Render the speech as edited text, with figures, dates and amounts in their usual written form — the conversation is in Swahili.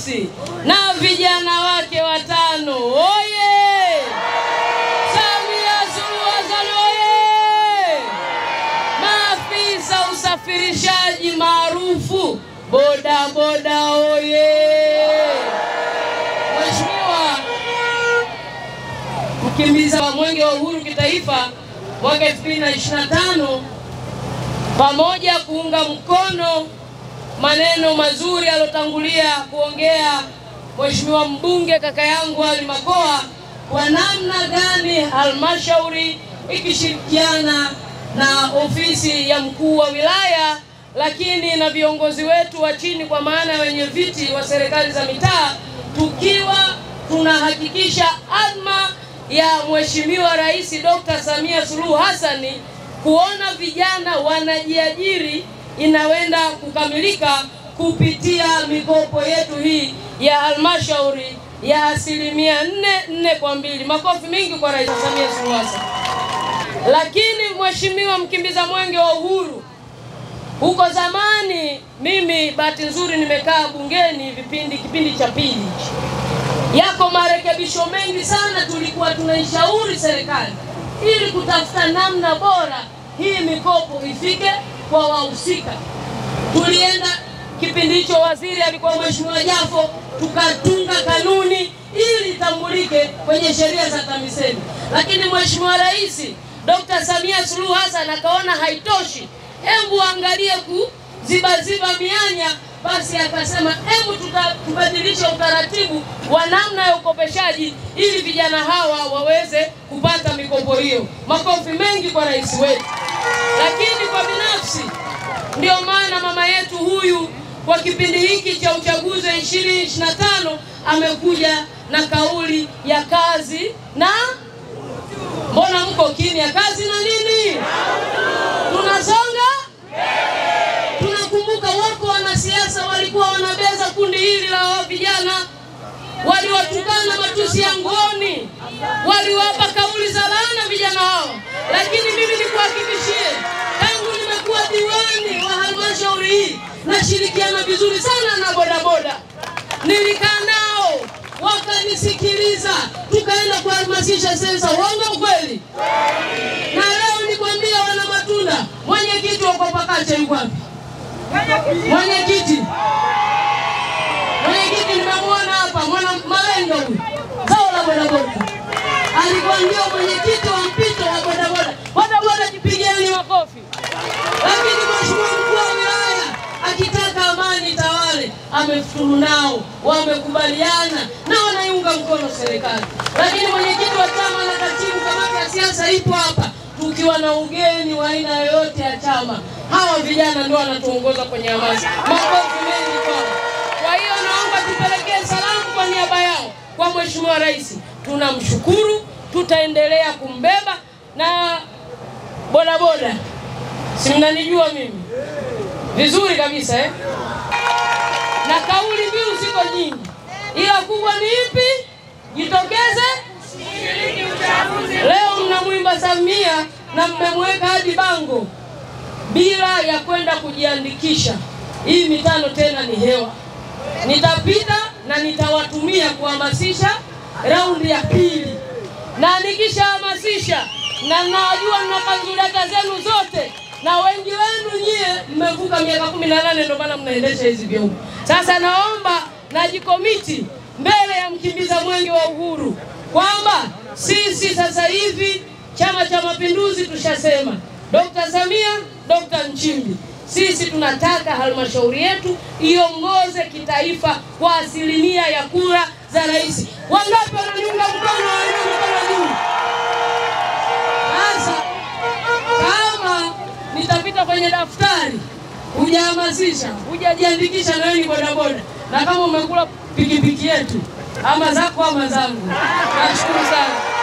Raisi na vijana wake watano. Oye! Samia Suluhu Hassan oye! Maafisa usafirishaji maarufu boda boda oye! Mheshimiwa mkimbiza wa Mwenge wa Uhuru kitaifa mwaka 2025, pamoja kuunga mkono maneno mazuri alotangulia kuongea Mheshimiwa mbunge kaka yangu Ali Makoa, kwa namna gani halmashauri ikishirikiana na ofisi ya mkuu wa wilaya, lakini na viongozi wetu wa chini kwa maana ya wenye viti wa serikali za mitaa, tukiwa tunahakikisha azma ya Mheshimiwa Rais Dr. Samia Suluhu Hassan kuona vijana wanajiajiri inawenda kukamilika kupitia mikopo yetu hii ya halmashauri ya 4.2%. Makofi mengi kwa Rais Samia Suluhu Hassan. Lakini Mheshimiwa mkimbiza Mwenge wa Uhuru, huko zamani mimi bahati nzuri nimekaa bungeni kipindi cha pili. Yako marekebisho mengi sana tulikuwa tunaishauri serikali ili kutafuta namna bora hii mikopo ifike kwa wahusika. Tulienda kipindi hicho waziri alikuwa Mheshimiwa Jafo, tukatunga kanuni ili tambulike kwenye sheria za TAMISEMI. Lakini Mheshimiwa Rais Dr. Samia Suluhu Hassan akaona haitoshi, hebu angalie kuziba mianya, basi akasema hebu tubadilishe utaratibu wa namna ya ukopeshaji ili vijana hawa waweze kupata mikopo hiyo. Makofi mengi kwa rais wetu. Lakini kwa binafsi ndio maana mama yetu huyu kwa kipindi hiki cha uchaguzi 2025 amekuja na kauli ya kazi na mbona mko kimya? Kazi na nini? Tunasonga? Tunakumbuka wako wanasiasa walikuwa wanabeza kundi hili la vijana, waliwatukana matusi ya ngoni, waliwapa kauli za laana vijana hao. Lakini mimi nikuhakikishie, tangu nimekuwa diwani wa halmashauri hii nashirikiana vizuri sana na bodaboda. Nilikaa nao, wakanisikiliza, tukaenda kuhamasisha sensa. Uongo kweli? Na leo nikwambia wana Matunda, mwenyekiti wa Kopakacha yuko wapi? Mwenyekiti nimemuona hapa, mwana Malenga huyu, zao la bodaboda. Alikuwa ndio mwenyekiti wa mpito wa bodaboda. Bodaboda jipigieni makofi. Lakini Mheshimiwa mkuu wa wilaya akitaka amani tawale, amefuturu nao, wamekubaliana na wanaiunga mkono serikali. Lakini mwenyekiti wa chama na katibu kamati ya siasa ipo hapa, tukiwa na ugeni wa aina yoyote ya chama. Hawa vijana ndio wanatuongoza kwenye hamasa. Makofi mengi kwao. Kwa hiyo naomba tupelekee salamu kwa niaba yao kwa Mheshimiwa Rais. Tunamshukuru, tutaendelea kumbeba. Na bodaboda, si mnanijua mimi vizuri kabisa na kauli mbiu ziko nyingi, ila kubwa ni ipi? Jitokeze ushiriki uchaguzi. Leo mnamwimba Samia na mmemweka hadi bango bila ya kwenda kujiandikisha. Hii mitano tena ni hewa. Nitapita na nitawatumia kuhamasisha raundi ya pili. Na nikishahamasisha, na najua mna kanzulata zenu zote, na wengi wenu nyie mmevuka miaka 18 ndio maana mnaendesha hizi vyombo. Sasa naomba najikomiti mbele ya mkimbiza Mwenge wa Uhuru kwamba sisi sasa hivi Chama cha Mapinduzi tushasema Dr. Samia, Dr. Nchimbi, sisi tunataka halmashauri yetu iongoze kitaifa kwa 1% ya kura za rais. Wangapi wananiunga mkono? Sasa kama nitapita kwenye daftari, hujahamasisha, hujajiandikisha na wewe ni bodaboda, na kama umekula pikipiki yetu, ama zako ama zangu, nashukuru sana.